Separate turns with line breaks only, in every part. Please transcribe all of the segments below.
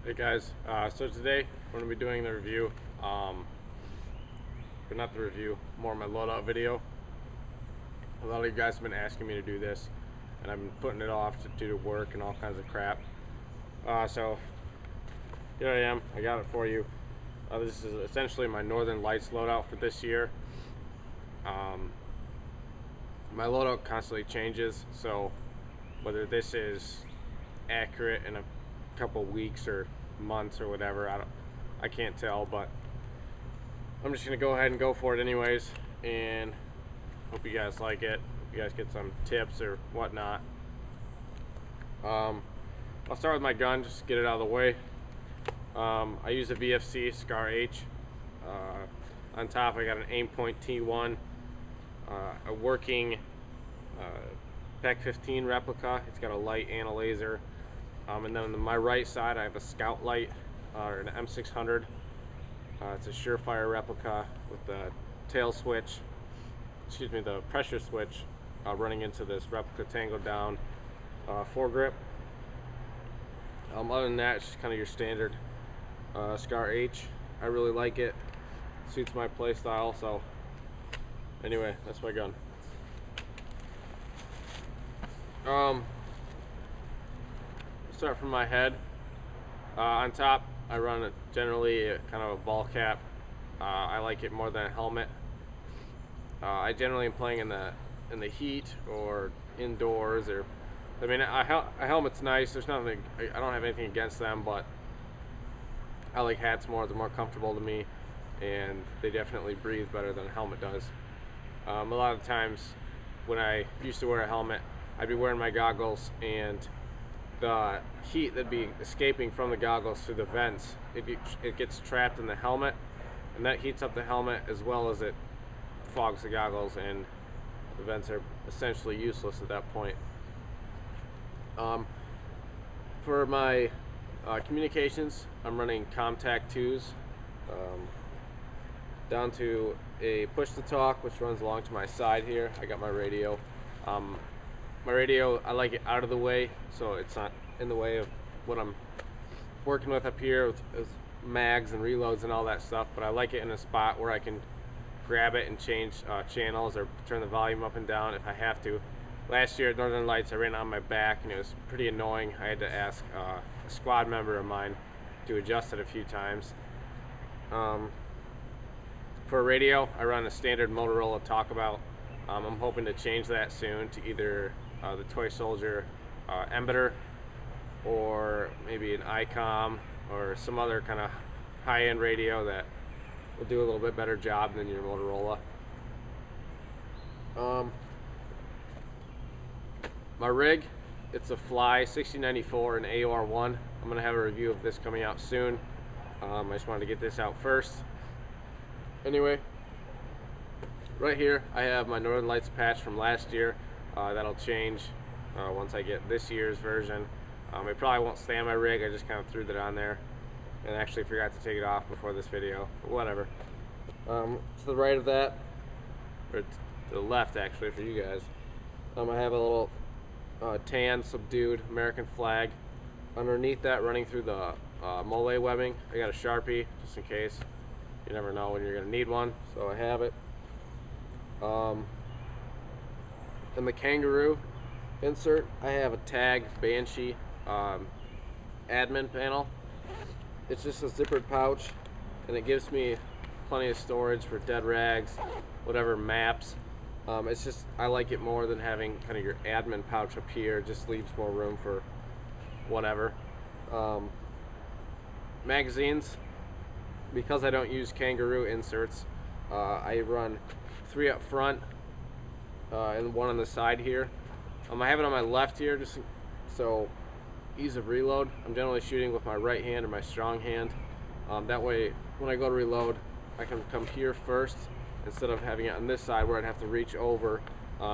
Hey guys, so today we're going to be doing the review, but not the review, more my loadout video. A lot of you guys have been asking me to do this, and I've been putting it off due to work and all kinds of crap. So here I am, I got it for you. This is essentially my Northern Lights loadout for this year. My loadout constantly changes, so whether this is accurate in a couple weeks or months or whatever, I can't tell, but I'm just gonna go ahead and go for it anyways, and hope you guys like it. Hope you guys get some tips or whatnot. I'll start with my gun, just to get it out of the way. I use a Vfc Scar-H. On top I got an Aimpoint T1, a working Pack 15 replica. It's got a light and a laser. And then on my right side I have a Scout Light, or an M600. It's a Surefire replica with the tail switch, the pressure switch running into this replica tango down foregrip. Other than that, it's just kind of your standard Scar-H. I really like it. Suits my play style. So anyway, that's my gun. Start from my head. On top I run generally kind of a ball cap. I like it more than a helmet. I generally am playing in the heat or indoors, or I mean a helmet's nice. There's nothing, I don't have anything against them, but I like hats more. They're more comfortable to me, and they definitely breathe better than a helmet does. A lot of times when I used to wear a helmet, I'd be wearing my goggles, and the heat that'd be escaping from the goggles through the vents, it gets trapped in the helmet, and that heats up the helmet as well as it fogs the goggles, and the vents are essentially useless at that point. For my communications, I'm running Contact 2s, down to a push-to-talk, which runs along to my side here. I got my radio. My radio, I like it out of the way, so it's not in the way of what I'm working with up here with mags and reloads and all that stuff, but I like it in a spot where I can grab it and change channels or turn the volume up and down if I have to. Last year at Northern Lights, I ran on my back, and it was pretty annoying. I had to ask a squad member of mine to adjust it a few times. For a radio, I run a standard Motorola Talkabout. I'm hoping to change that soon to either the Toy Soldier Embedder, or maybe an ICOM or some other kind of high-end radio that will do a little bit better job than your Motorola. My rig, it's a Fly 6094 and AOR1. I'm going to have a review of this coming out soon. I just wanted to get this out first. Anyway, right here I have my Northern Lights patch from last year. That'll change once I get this year's version. It probably won't stay on my rig. I just kind of threw that on there and actually forgot to take it off before this video, but whatever. To the right of that, or to the left actually for you guys, I have a little tan subdued American flag. Underneath that, running through the mole webbing, I got a Sharpie just in case. You never know when you're going to need one, so I have it. In the kangaroo insert, I have a Tag Banshee admin panel. It's just a zippered pouch, and it gives me plenty of storage for dead rags, whatever maps. It's just, I like it more than having kind of your admin pouch up here. It just leaves more room for whatever. Magazines, because I don't use kangaroo inserts, I run 3 up front and 1 on the side here. I have it on my left here just so ease of reload. I'm generally shooting with my right hand or my strong hand. That way when I go to reload, I can come here first instead of having it on this side where I'd have to reach over,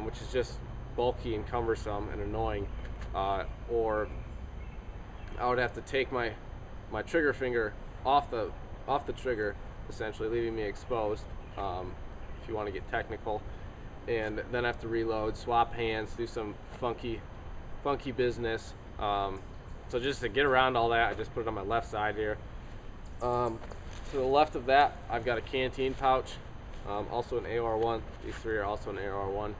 which is just bulky and cumbersome and annoying. Or I would have to take my trigger finger off the trigger, essentially leaving me exposed, if you want to get technical, and then have to reload, swap hands, do some funky business. So just to get around all that, I just put it on my left side here. To the left of that, I've got a Canteen Pouch, also an AR-1. These three are also an AR-1.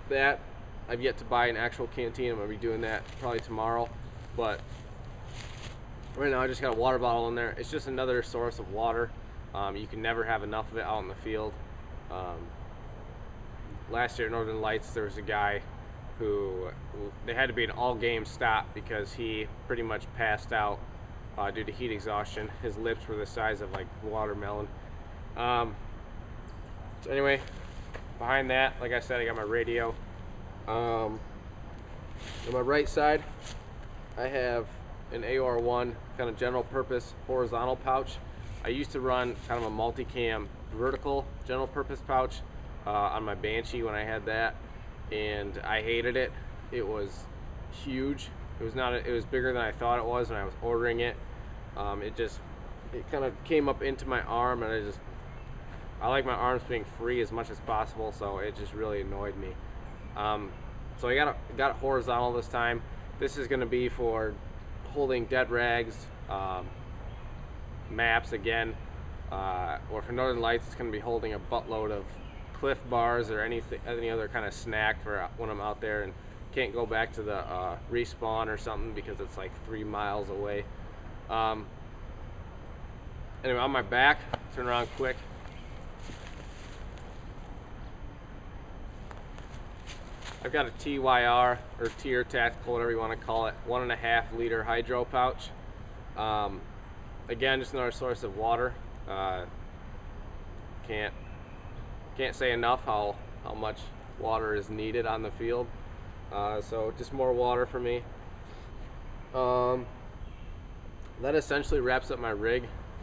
That I've yet to buy an actual canteen. I'm gonna be doing that probably tomorrow. But right now I just got a water bottle in there. It's just another source of water. You can never have enough of it out in the field. Last year at Northern Lights, there was a guy who they had to be an all-game stop because he pretty much passed out due to heat exhaustion. His lips were the size of like watermelon. So anyway, behind that, like I said, I got my radio. On my right side, I have an AR-1 kind of general purpose horizontal pouch. I used to run kind of a multicam vertical general purpose pouch on my Banshee when I had that, and I hated it. It was huge. It was bigger than I thought it was when I was ordering it. It kind of came up into my arm, and I like my arms being free as much as possible, so it just really annoyed me. So I got it horizontal this time. This is going to be for holding dead rags, maps again, or for Northern Lights, it's going to be holding a buttload of Cliff Bars or any other kind of snack for when I'm out there and can't go back to the respawn or something because it's like 3 miles away. Anyway, on my back, turn around quick. I've got a TYR or Tier Tactical, whatever you want to call it, 1.5 liter hydro pouch. Again, just another source of water. Can't say enough how much water is needed on the field. So just more water for me. That essentially wraps up my rig.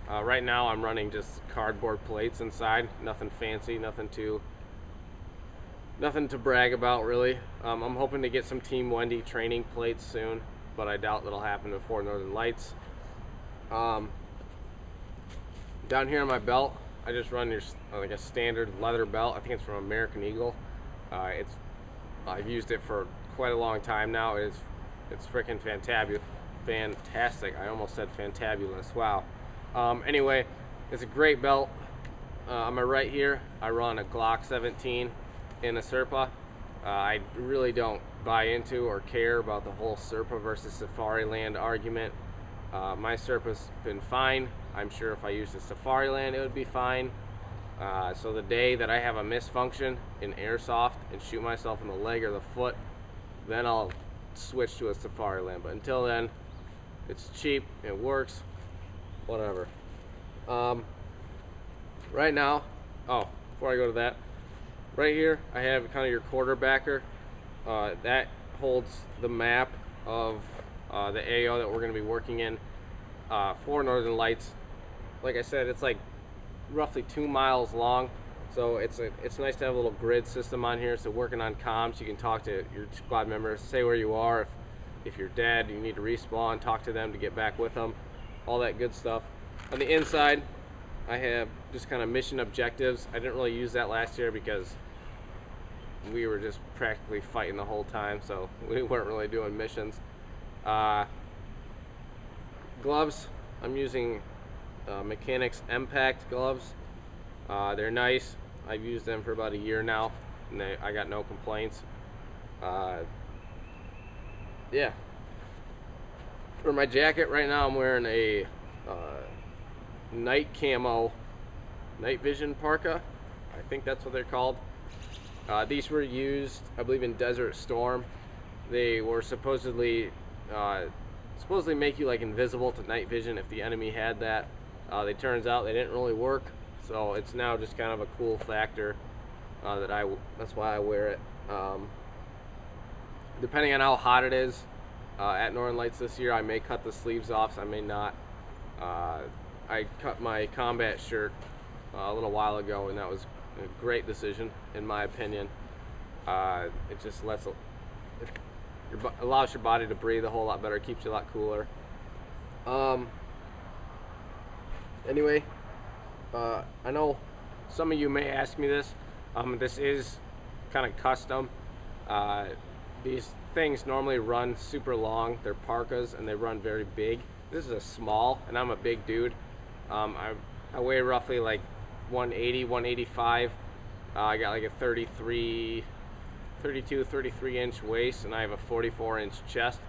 Right now I'm running just cardboard plates inside, nothing fancy, nothing to brag about really. I'm hoping to get some Team Wendy training plates soon, but I doubt that'll happen before Northern Lights. Down here on my belt, I just run like a standard leather belt. I think it's from American Eagle. I've used it for quite a long time now. It's freaking fantastic. I almost said fantabulous. Wow. Anyway, it's a great belt. On my right here, I run a Glock 17 in a Serpa. I really don't buy into or care about the whole Serpa versus Safariland argument. My Serpa's been fine. I'm sure if I used a Safariland, it would be fine. So the day that I have a misfunction in Airsoft and shoot myself in the leg or the foot, then I'll switch to a Safariland. But until then, it's cheap, it works, whatever. Right now, before I go to that, right here I have kind of your quarterbacker. That holds the map of the AO that we're going to be working in for Northern Lights. Like I said, it's like roughly 2 miles long, so it's nice to have a little grid system on here. So working on comms, you can talk to your squad members, say where you are. If you're dead, you need to respawn, talk to them to get back with them, all that good stuff. On the inside, I have just kind of mission objectives. I didn't really use that last year because we were just practically fighting the whole time, so we weren't really doing missions. Gloves, I'm using Mechanics Impact gloves. They're nice. I've used them for about a year now, and I got no complaints. Yeah. For my jacket right now, I'm wearing a night camo, night vision parka. I think that's what they're called. These were used, I believe, in Desert Storm. They were supposedly make you like invisible to night vision if the enemy had that. It turns out they didn't really work, so it's now just kind of a cool factor that's why I wear it. Depending on how hot it is at Northern Lights this year, I may cut the sleeves off, so I may not. I cut my combat shirt a little while ago, and that was a great decision in my opinion. It just allows your body to breathe a whole lot better, keeps you a lot cooler. Anyway, I know some of you may ask me this. This is kind of custom. These things normally run super long. They're Parkas and they run very big. This is a small, and I'm a big dude. I weigh roughly like 180, 185. I got like a 32, 33 inch waist, and I have a 44 inch chest.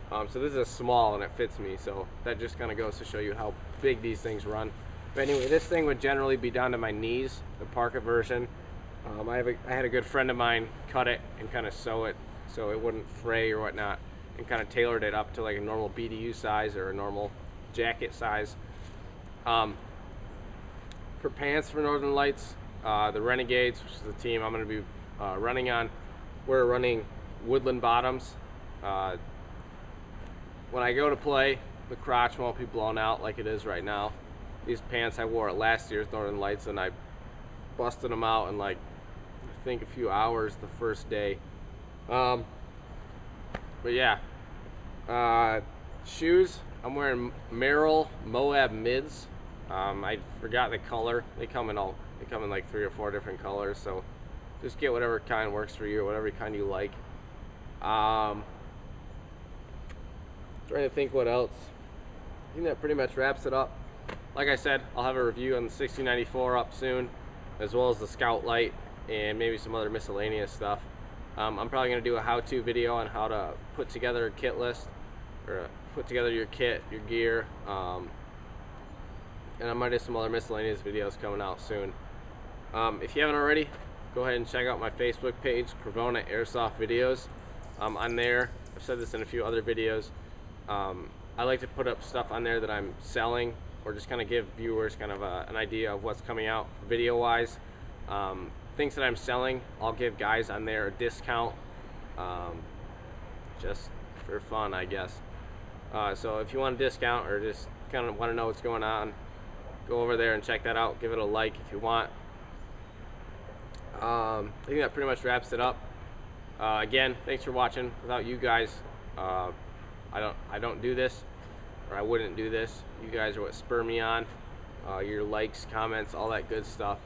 So this is a small and it fits me. So that just kind of goes to show you how big these things run. But anyway, this thing would generally be down to my knees, the Parka version. I had a good friend of mine cut it and kind of sew it so it wouldn't fray or whatnot, and kind of tailored it up to like a normal BDU size or a normal jacket size. For pants for Northern Lights, the Renegades, which is the team I'm going to be running on, we're running Woodland bottoms. When I go to play, the crotch won't be blown out like it is right now. These pants I wore at last year's Northern Lights, and I busted them out in like, I think, a few hours the first day. But yeah, shoes, I'm wearing Merrell Moab mids. I forgot the color. They come in like 3 or 4 different colors, so just get whatever kind works for you, or whatever kind you like. Trying to think what else. I think that pretty much wraps it up. Like I said, I'll have a review on the 1694 up soon, as well as the Scout Light and maybe some other miscellaneous stuff. I'm probably going to do a how-to video on how to put together a kit list, or put together your kit, your gear, and I might have some other miscellaneous videos coming out soon. If you haven't already, go ahead and check out my Facebook page, Crevona Airsoft Videos. On there, I've said this in a few other videos, I like to put up stuff on there that I'm selling, or just kind of give viewers kind of an idea of what's coming out video wise. Things that I'm selling, I'll give guys on there a discount, just for fun, I guess. So if you want a discount, or just kind of want to know what's going on, go over there and check that out. Give it a like if you want. I think that pretty much wraps it up. Again, thanks for watching. Without you guys, I don't do this, or I wouldn't do this. You guys are what spur me on. Your likes, comments, all that good stuff.